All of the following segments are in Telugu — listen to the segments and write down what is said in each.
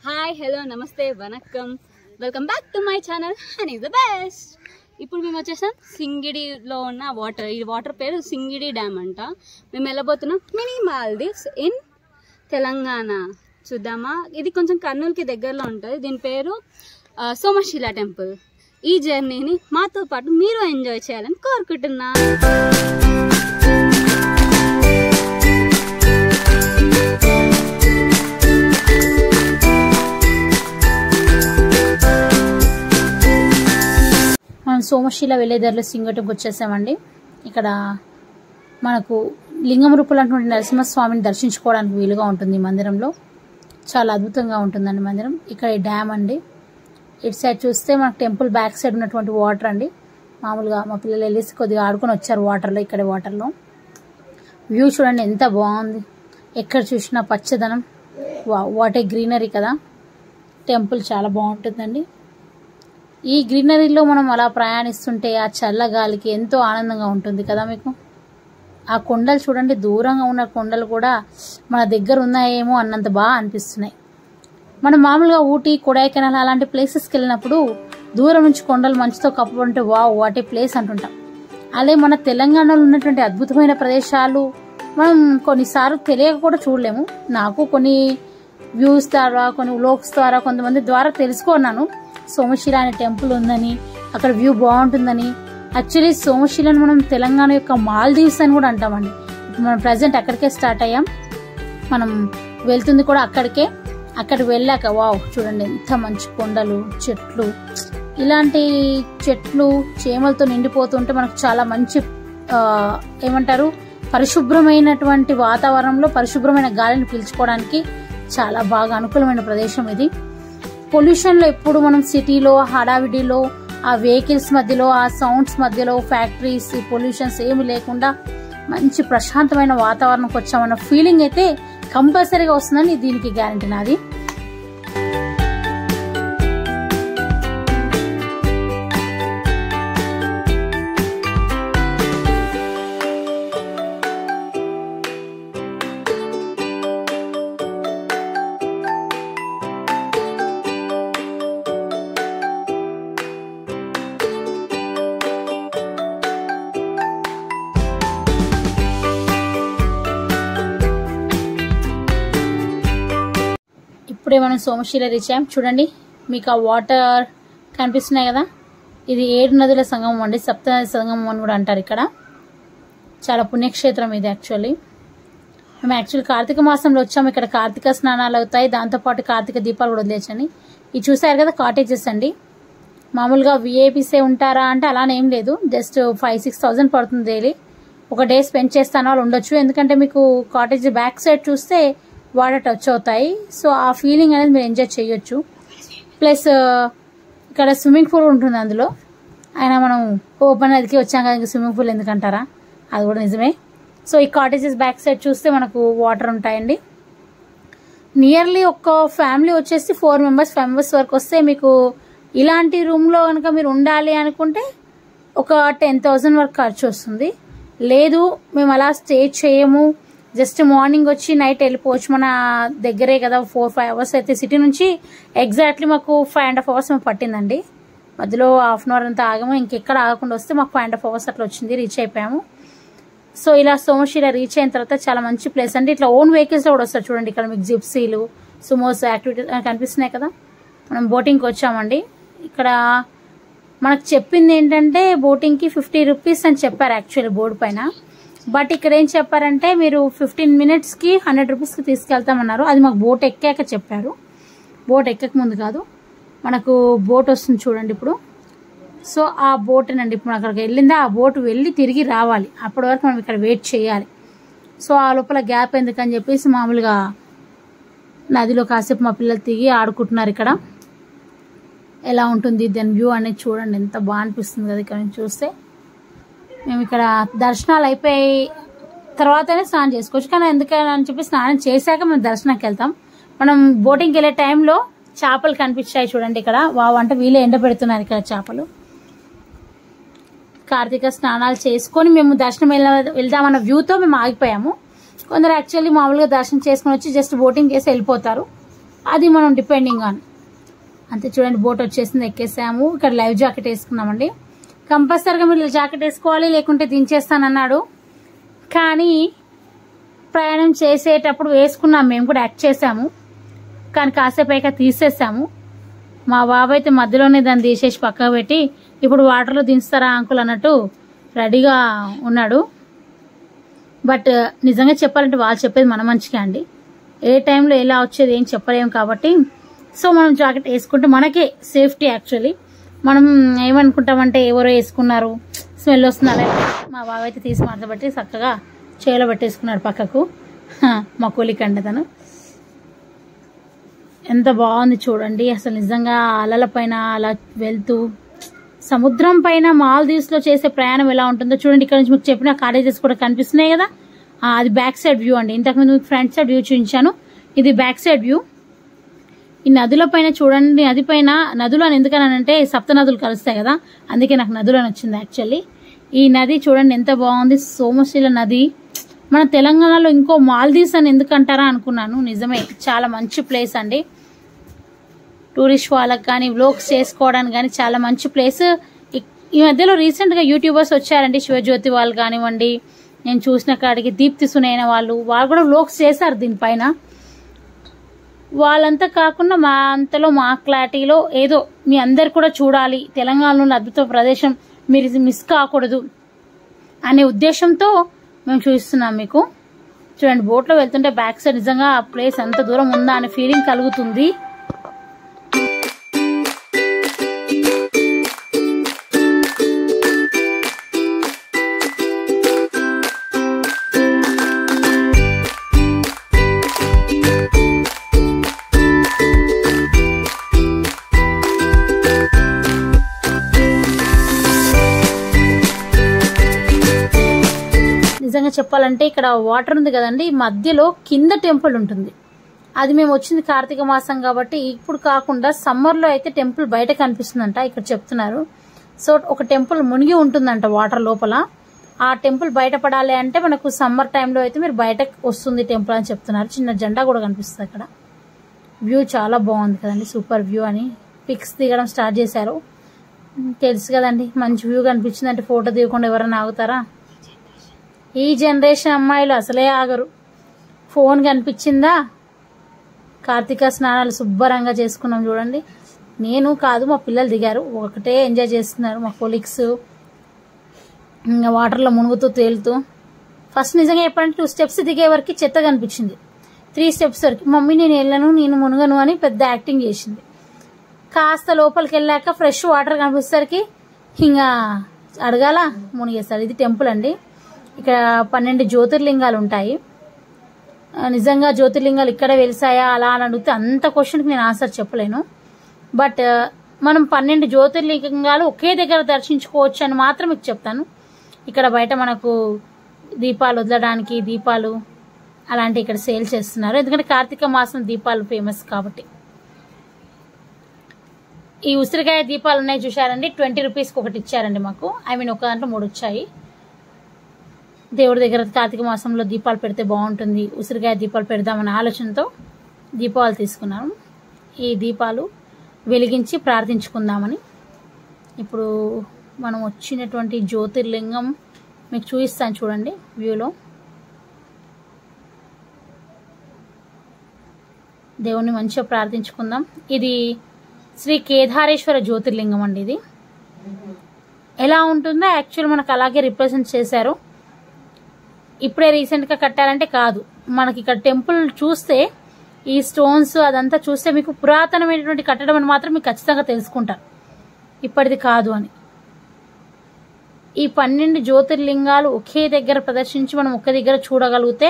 హాయ్ హలో నమస్తే vanakkam welcome back to my channel honey the best. ఇప్పుడు మేము వచ్చేసాం సింగిడిలో ఉన్న వాటర్. ఈ వాటర్ పేరు సింగిడి డ్యామ్ అంట. మేము వెళ్ళబోతున్నాం మినీ మాల్దీవ్స్ ఇన్ తెలంగాణ. చూద్దామా? ఇది కొంచెం కర్నూలుకి దగ్గరలో ఉంటుంది. దీని పేరు సోమశిల టెంపుల్. ఈ జర్నీని మాతో పాటు మీరు ఎంజాయ్ చేయాలని కోరుకుంటున్నా. మనం సోమశిల వెళ్ళేదారిలో సింగటంకి వచ్చేసామండి. ఇక్కడ మనకు లింగం రూపులైనటువంటి నరసింహస్వామిని దర్శించుకోవడానికి వీలుగా ఉంటుంది. ఈ మందిరంలో చాలా అద్భుతంగా ఉంటుందండి మందిరం. ఇక్కడ ఈ డ్యామ్ అండి. ఇటు సైడ్ చూస్తే మనకు టెంపుల్ బ్యాక్ సైడ్ ఉన్నటువంటి వాటర్ అండి. మామూలుగా మా పిల్లలు వెళ్ళేసి కొద్దిగా ఆడుకొని వచ్చారు వాటర్లో. ఇక్కడ వాటర్లో వ్యూ చూడండి ఎంత బాగుంది. ఎక్కడ చూసినా పచ్చదనం. వాట్ ఏ గ్రీనరీ కదా. టెంపుల్ చాలా బాగుంటుందండి. ఈ గ్రీనరీలో మనం అలా ప్రయాణిస్తుంటే ఆ చల్లగాలికి ఎంతో ఆనందంగా ఉంటుంది కదా మీకు. ఆ కొండలు చూడండి, దూరంగా ఉన్న కొండలు కూడా మన దగ్గర ఉన్నాయేమో అన్నంత బాగా అనిపిస్తున్నాయి. మనం మామూలుగా ఊటీ, కొడైకెనాల్ అలాంటి ప్లేసెస్కి వెళ్ళినప్పుడు దూరం నుంచి కొండలు మంచుతో కప్పుకుంటే వావ్ వాట్ ఏ ప్లేస్ అంటుంటాం. అదే మన తెలంగాణలో ఉన్నటువంటి అద్భుతమైన ప్రదేశాలు మనం కొన్నిసార్లు తెలియక కూడా చూడలేము. నాకు కొన్ని వ్యూస్ ద్వారా, కొన్ని వ్లాగ్స్ ద్వారా, కొంతమంది ద్వారా తెలుసుకున్నాను సోమశిల అనే టెంపుల్ ఉందని, అక్కడ వ్యూ బాగుంటుందని. యాక్చువల్లీ సోమశిలను మనం తెలంగాణ యొక్క మాల్దీవ్స్ అని కూడా అంటామండి. మనం ప్రజెంట్ అక్కడికే స్టార్ట్ అయ్యాం. మనం వెళ్తుంది కూడా అక్కడికే. అక్కడికి వెళ్ళాక వావ్ చూడండి ఎంత మంచి కొండలు, చెట్లు, ఇలాంటి చెట్లు చేమలతో నిండిపోతుంటే మనకు చాలా మంచి ఏమంటారు పరిశుభ్రమైనటువంటి వాతావరణంలో పరిశుభ్రమైన గాలిని పీల్చుకోవడానికి చాలా బాగా అనుకూలమైన ప్రదేశం ఇది. పొల్యూషన్లో ఎప్పుడు మనం సిటీలో హడావిడిలో ఆ వెహికల్స్ మధ్యలో, ఆ సౌండ్స్ మధ్యలో, ఫ్యాక్టరీస్, పొల్యూషన్స్ ఏమి లేకుండా మంచి ప్రశాంతమైన వాతావరణంకి వచ్చామన్న ఫీలింగ్ అయితే కంపల్సరీగా వస్తుందని దీనికి గ్యారంటీ నాది. ఇప్పుడే మనం సోమశిల రీచ్ అయ్యాం. చూడండి మీకు ఆ వాటర్ కనిపిస్తున్నాయి కదా. ఇది 7 నదుల సంగమం అండి. సప్త నది సంగమం అని కూడా అంటారు. ఇక్కడ చాలా పుణ్యక్షేత్రం ఇది. మేము యాక్చువల్లీ కార్తీక మాసంలో వచ్చాము. ఇక్కడ కార్తీక స్నానాలు అవుతాయి, దాంతోపాటు కార్తీక దీపాలు కూడా వదిలేచని. ఇది చూసారు కదా కాటేజెస్ అండి. మామూలుగా విఐపీసే ఉంటారా అంటే అలానే ఏం లేదు. జస్ట్ 5-6 thousand పడుతుంది డైలీ. ఒక డే స్పెండ్ చేస్తాను వాళ్ళు ఉండొచ్చు. ఎందుకంటే మీకు కాటేజ్ బ్యాక్ సైడ్ చూస్తే వాటర్ టచ్ అవుతాయి. సో ఆ ఫీలింగ్ అనేది మీరు ఎంజాయ్ చేయొచ్చు. ప్లస్ ఇక్కడ స్విమ్మింగ్ పూల్ ఉంటుంది అందులో. అయినా మనం ఓపెన్ నదికి వచ్చాం కదా, ఇంకా స్విమ్మింగ్ పూల్ ఎందుకంటారా, అది కూడా నిజమే. సో ఈ కాటేజెస్ బ్యాక్ సైడ్ చూస్తే మనకు వాటర్ ఉంటాయండి. నియర్లీ ఒక ఫ్యామిలీ వచ్చేసి 4 members 5 members వరకు వస్తే మీకు ఇలాంటి రూమ్లో కనుక మీరు ఉండాలి అనుకుంటే ఒక 10,000 వరకు ఖర్చు వస్తుంది. లేదు మేము అలా స్టే చేయము, జస్ట్ మార్నింగ్ వచ్చి నైట్ వెళ్ళిపోవచ్చు, మన దగ్గరే కదా 4-5 hours అయితే సిటీ నుంచి ఎగ్జాక్ట్లీ మాకు 5.5 hours పట్టిందండి. మధ్యలో 1/2 hour అంతా ఆగాము. ఇంకెక్కడ ఆగకుండా వస్తే మాకు 5.5 hours అట్లా వచ్చింది. రీచ్ అయిపోయాము. సో ఇలా సోమశిల రీచ్ అయిన తర్వాత చాలా మంచి ప్లేస్ అండి. ఇట్లా ఓన్ వెహికల్స్లో కూడా వస్తారు చూడండి. ఇక్కడ మీకు జిప్సీలు, సుమోస్ యాక్టివిటీస్ కనిపిస్తున్నాయి కదా. మనం బోటింగ్కి వచ్చామండి. ఇక్కడ మనకు చెప్పింది ఏంటంటే బోటింగ్కి 50 rupees అని చెప్పారు యాక్చువల్లీ బోర్డు పైన. బట్ ఇక్కడ ఏం చెప్పారంటే మీరు 15 minutesకి 100 rupeesకి తీసుకెళ్తామన్నారు. అది మాకు బోట్ ఎక్కాక చెప్పారు, బోట్ ఎక్కక ముందు కాదు. మనకు బోట్ వస్తుంది చూడండి ఇప్పుడు. సో ఆ బోట్ అండి ఇప్పుడు అక్కడికి వెళ్ళిందా, ఆ బోట్ వెళ్ళి తిరిగి రావాలి. అప్పటి వరకు మనం ఇక్కడ వెయిట్ చేయాలి. సో ఆ లోపల గ్యాప్ ఎందుకని చెప్పేసి మామూలుగా నదిలో కాసేపు మా పిల్లలు దిగి ఆడుకుంటున్నారు. ఇక్కడ ఎలా ఉంటుంది దాని వ్యూ అనేది చూడండి, ఎంత బాగా అనిపిస్తుంది కదా ఇక్కడ నుంచి చూస్తే. మేము ఇక్కడ దర్శనాలు అయిపోయి తర్వాతనే స్నానం చేసుకోవచ్చు, కానీ ఎందుకని చెప్పి స్నానం చేశాక మేము దర్శనానికి వెళ్తాం. మనం బోటింగ్కి వెళ్ళే టైంలో చేపలు కనిపించాయి చూడండి ఇక్కడ. అంటే వీళ్ళే ఎండ పెడుతున్నారు ఇక్కడ చేపలు. కార్తీక స్నానాలు చేసుకొని మేము దర్శనం వెళ్దామన్న వ్యూతో మేము ఆగిపోయాము. కొందరు యాక్చువల్లీ మామూలుగా దర్శనం చేసుకుని వచ్చి జస్ట్ బోటింగ్ చేసి వెళ్ళిపోతారు. అది మనం డిపెండింగ్ ఆన్. అంతే చూడండి, బోట్ వచ్చేసింది, ఎక్కేసాము. ఇక్కడ లైవ్ జాకెట్ వేసుకున్నామండి. కంపల్సరిగా మీరు జాకెట్ వేసుకోవాలి, లేకుంటే దించేస్తానన్నాడు. కానీ ప్రయాణం చేసేటప్పుడు వేసుకున్నాం, మేము కూడా యాక్ట్ చేసాము. కానీ కాసేపు అయ్యాక తీసేసాము. మా బాబు అయితే మధ్యలోనే దాన్ని తీసేసి పక్కకు పెట్టి, ఇప్పుడు వాటర్లో దించుతారా అంకుల్ అన్నట్టు రెడీగా ఉన్నాడు. బట్ నిజంగా చెప్పాలంటే వాళ్ళు చెప్పేది మన మంచిగా అండి. ఏ టైంలో ఎలా వచ్చేది ఏం చెప్పలేము కాబట్టి, సో మనం జాకెట్ వేసుకుంటే మనకే సేఫ్టీ. యాక్చువల్లీ మనం ఏమనుకుంటామంటే ఎవరో వేసుకున్నారు, స్మెల్ వస్తున్నారు. మా బాబు అయితే తీసి మార్చబట్టి చక్కగా చేలో పెట్టేసుకున్నాడు పక్కకు. మా కూలికండి తను. ఎంత బాగుంది చూడండి అసలు. నిజంగా అలల పైన అలా వెళ్తూ సముద్రం పైన మాల్దీవ్స్లో చేసే ప్రయాణం ఎలా ఉంటుందో చూడండి. ఇక్కడ నుంచి మీకు చెప్పిన కాటేజెస్ కూడా కనిపిస్తున్నాయి కదా, అది బ్యాక్ సైడ్ వ్యూ అండి. ఇంతకుముందు మీకు ఫ్రంట్ సైడ్ వ్యూ చూపించాను, ఇది బ్యాక్ సైడ్ వ్యూ. ఈ నదుల పైన చూడండి, నది పైన, నదులు అని ఎందుకనంటే సప్త నదులు కలుస్తాయి కదా, అందుకే నాకు నదులు అని వచ్చింది యాక్చువల్లీ. ఈ నది చూడండి ఎంత బాగుంది, సోమశీల నది. మన తెలంగాణలో ఇంకో మాల్దీవ్స్ అని ఎందుకంటారా అనుకున్నాను. నిజమే, చాలా మంచి ప్లేస్ అండి. టూరిస్ట్ వాళ్ళకి కానీ వ్లాగ్స్ చేసుకోవడానికి కానీ చాలా మంచి ప్లేస్. ఈ మధ్యలో రీసెంట్గా యూట్యూబర్స్ వచ్చారండి, శివజ్యోతి వాళ్ళు కానివ్వండి, నేను చూసిన కాడికి దీప్తి సునైన వాళ్ళు కూడా వ్లాగ్స్ చేశారు దీనిపైన. వాళ్ళంతా కాకుండా మా అంతలో మా క్లారిటీలో ఏదో మీ అందరు కూడా చూడాలి, తెలంగాణలోని అద్భుత ప్రదేశం మీరు మిస్ కాకూడదు అనే ఉద్దేశంతో మేము చూస్తున్నాం మీకు. చూడండి, బోట్లో వెళ్తుంటే బ్యాక్ సైడ్ నిజంగా ఆ ప్లేస్ ఎంత దూరం ఉందా అనే ఫీలింగ్ కలుగుతుంది. నిజంగా చెప్పాలంటే ఇక్కడ వాటర్ ఉంది కదండి, మధ్యలో కింద టెంపుల్ ఉంటుంది. అది మేము వచ్చింది కార్తీక మాసం కాబట్టి ఇప్పుడు కాకుండా సమ్మర్లో అయితే టెంపుల్ బయట కనిపిస్తుందంట ఇక్కడ చెప్తున్నారు. సో ఒక టెంపుల్ మునిగి ఉంటుందంట వాటర్ లోపల. ఆ టెంపుల్ బయటపడాలి అంటే మనకు సమ్మర్ టైంలో అయితే మీరు బయటకు వస్తుంది టెంపుల్ అని చెప్తున్నారు. చిన్న జెండా కూడా కనిపిస్తుంది అక్కడ. వ్యూ చాలా బాగుంది కదండి, సూపర్ వ్యూ అని పిక్స్ దిగడం స్టార్ట్ చేశారు. తెలుసు కదండి, మంచి వ్యూ కనిపించిందంటే ఫోటో దిగకుండా ఎవరైనా ఆగుతారా? ఈ జనరేషన్ అమ్మాయిలు అసలే ఆగరు. ఫోన్ కనిపించిందా, కార్తీక స్నానాలు శుభ్రంగా చేసుకున్నాం చూడండి. నేను కాదు, మా పిల్లలు దిగారు, ఒకటే ఎంజాయ్ చేస్తున్నారు మా కొలీగ్స్. ఇంకా వాటర్లో మునుగుతూ తేలుతూ. ఫస్ట్ నిజంగా చెప్పాలంటే 2 స్టెప్స్ దిగే వరకు చెత్త కనిపించింది. 3 స్టెప్స్ వరకు మమ్మీ నేను వెళ్ళను, నేను మునగను అని పెద్ద యాక్టింగ్ చేసింది. కాస్త లోపలికి వెళ్ళాక ఫ్రెష్ వాటర్ కనిపించేసరికి ఇంకా అడగాల, మునిగేస్తారు. ఇది టెంపుల్ అండి. ఇక్కడ 12 జ్యోతిర్లింగాలు ఉంటాయి. నిజంగా జ్యోతిర్లింగాలు ఇక్కడ వెలిసాయా అలా అని అడిగితే అంత క్వశ్చన్కి నేను ఆన్సర్ చెప్పలేను. బట్ మనం 12 జ్యోతిర్లింగాలు ఒకే దగ్గర దర్శించుకోవచ్చు అని మాత్రం మీకు చెప్తాను. ఇక్కడ బయట మనకు దీపాలు వదలడానికి దీపాలు అలాంటి ఇక్కడ సేల్ చేస్తున్నారు, ఎందుకంటే కార్తీక మాసం దీపాలు ఫేమస్ కాబట్టి. ఈ ఉసిరికాయ దీపాలు ఉన్నాయి చూశారండి, 20 రూపీస్కి ఒకటి ఇచ్చారండి మాకు. ఒక దాంట్లో 3 వచ్చాయి. దేవుడి దగ్గర కార్తీక మాసంలో దీపాలు పెడితే బాగుంటుంది, ఉసిరికాయ దీపాలు పెడదామనే ఆలోచనతో దీపాలు తీసుకున్నాము. ఈ దీపాలు వెలిగించి ప్రార్థించుకుందామని. ఇప్పుడు మనం వచ్చినటువంటి జ్యోతిర్లింగం మీకు చూపిస్తాను చూడండి వ్యూలో. దేవుణ్ణి మంచిగా ప్రార్థించుకుందాం. ఇది శ్రీ కేదారేశ్వర జ్యోతిర్లింగం అండి. ఇది ఎలా ఉంటుందో యాక్చువల్ మనకు అలాగే రిప్రజెంట్ చేశారు. ఇప్పుడే రీసెంట్గా కట్టారంటే కాదు, మనకి ఇక్కడ టెంపుల్ చూస్తే ఈ స్టోన్స్ అదంతా చూస్తే మీకు పురాతనమైనటువంటి కట్టడం అని మాత్రం మీకు ఖచ్చితంగా తెలుసుకుంటారు, ఇప్పటిది కాదు అని. ఈ 12 జ్యోతిర్లింగాలు ఒకే దగ్గర ప్రదర్శించి మనం ఒక దగ్గర చూడగలిగితే,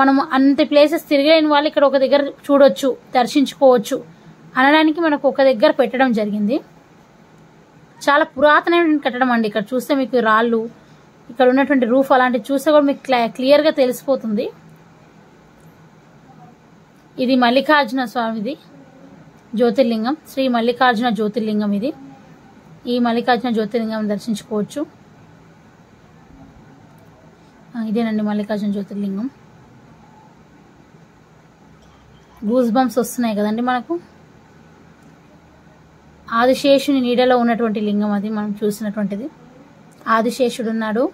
మనం అంత ప్లేసెస్ తిరగలేని వాళ్ళు ఇక్కడ ఒక దగ్గర చూడొచ్చు, దర్శించుకోవచ్చు అనడానికి మనకు ఒక దగ్గర పెట్టడం జరిగింది. చాలా పురాతనమైన కట్టడం అండి. ఇక్కడ చూస్తే మీకు రాళ్ళు, ఇక్కడ ఉన్నటువంటి రూఫ్ అలాంటివి చూస్తే కూడా మీకు క్లియర్గా తెలిసిపోతుంది. ఇది మల్లికార్జున స్వామిది జ్యోతిర్లింగం, శ్రీ మల్లికార్జున జ్యోతిర్లింగం ఇది. ఈ మల్లికార్జున జ్యోతిర్లింగం దర్శించుకోవచ్చు. ఇదేనండి మల్లికార్జున జ్యోతిర్లింగం. గూస్ బంప్స్ వస్తున్నాయి కదండి మనకు. ఆదిశేషుని నీడలో ఉన్నటువంటి లింగం అది మనం చూసినటువంటిది. ఆదిశేషుడు ఉన్నాడు.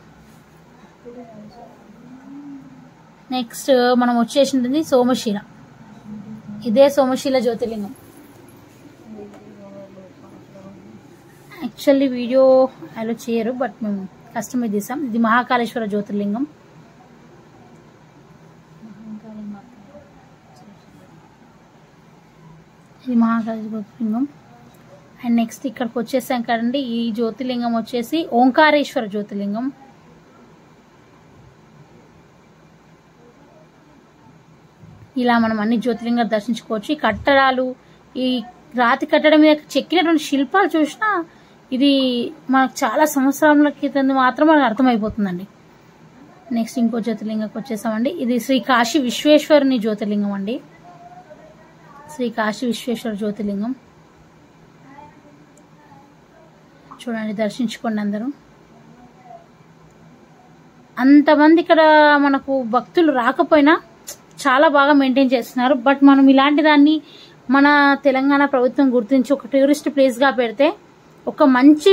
నెక్స్ట్ మనం వచ్చేసింది సోమశీల. ఇదే సోమశీల జ్యోతిర్లింగం. యాక్చువల్లీ వీడియో అలో చేయరు, బట్ మేము కస్టమైజ్ చేసాం. ఇది మహాకాళేశ్వర జ్యోతిర్లింగం. ఇది మహాకాళేశ్వర జ్యోతిర్లింగం. అండ్ నెక్స్ట్ ఇక్కడికి వచ్చేసాం కదండి, ఈ జ్యోతిర్లింగం వచ్చేసి ఓంకారేశ్వర జ్యోతిర్లింగం. ఇలా మనం అన్ని జ్యోతిర్లింగాలు దర్శించుకోవచ్చు. ఈ కట్టడాలు, ఈ రాతి కట్టడం మీద చెక్కినటువంటి శిల్పాలు చూసినా ఇది మనకు చాలా సంవత్సరాల క్రితం మాత్రం మనకు అర్థమైపోతుందండి. నెక్స్ట్ ఇంకో జ్యోతిర్లింగంకి వచ్చేసామండి. ఇది శ్రీ కాశీ విశ్వేశ్వరుని జ్యోతిర్లింగం అండి. శ్రీ కాశీ విశ్వేశ్వర జ్యోతిర్లింగం చూడండి, దర్శించుకోండి అందరూ. అంతమంది ఇక్కడ మనకు భక్తులు రాకపోయినా చాలా బాగా మెయింటైన్ చేస్తున్నారు. బట్ మనం ఇలాంటి దాన్ని మన తెలంగాణ ప్రభుత్వం గుర్తించి ఒక టూరిస్ట్ ప్లేస్గా పెడితే ఒక మంచి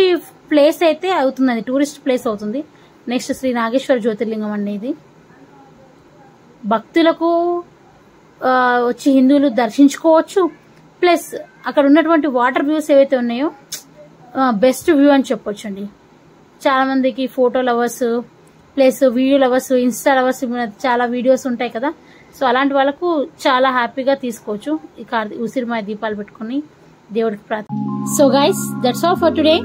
ప్లేస్ అయితే అవుతుంది, టూరిస్ట్ ప్లేస్ అవుతుంది. నెక్స్ట్ శ్రీ నాగేశ్వర జ్యోతిర్లింగం అండి. ఇది భక్తులకు వచ్చి హిందువులు దర్శించుకోవచ్చు. ప్లస్ అక్కడ ఉన్నటువంటి వాటర్ వ్యూస్ ఏవైతే ఉన్నాయో బెస్ట్ వ్యూ అని చెప్పొచ్చు అండి. చాలా మందికి photo lovers plus video lovers, Insta lovers చాలా వీడియోస్ ఉంటాయి కదా, సో అలాంటి వాళ్ళకు చాలా హ్యాపీగా తీసుకోవచ్చు. ఈ ఉసిరిమాయ దీపాలు పెట్టుకుని దేవుడికి ప్రార్థన. So guys, that's all for today.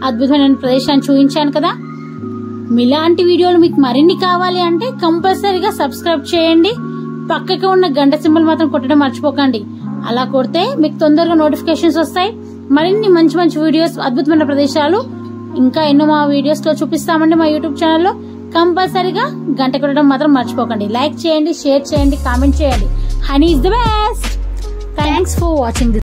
అద్భుతమైన ప్రదేశాన్ని చూపించాను కదా. ఇలాంటి వీడియోలు మీకు మరిన్ని కావాలి అంటే కంపల్సరీగా సబ్స్క్రైబ్ చేయండి. పక్కకి ఉన్న గంట సింబల్ మాత్రం కొట్టడం మర్చిపోకండి. అలా కొడితే మీకు తొందరగా నోటిఫికేషన్స్ వస్తాయి. మరిన్ని మంచి మంచి వీడియోస్, అద్భుతమైన ప్రదేశాలు ఇంకా ఎన్నో మా వీడియోస్ లో చూపిస్తామండి మా యూట్యూబ్ ఛానల్లో. కంపల్సరీగా గంట కొట్టడం మాత్రం మర్చిపోకండి. లైక్ చేయండి, షేర్ చేయండి, కామెంట్ చేయండి. Honey is the best. Thanks for watching this.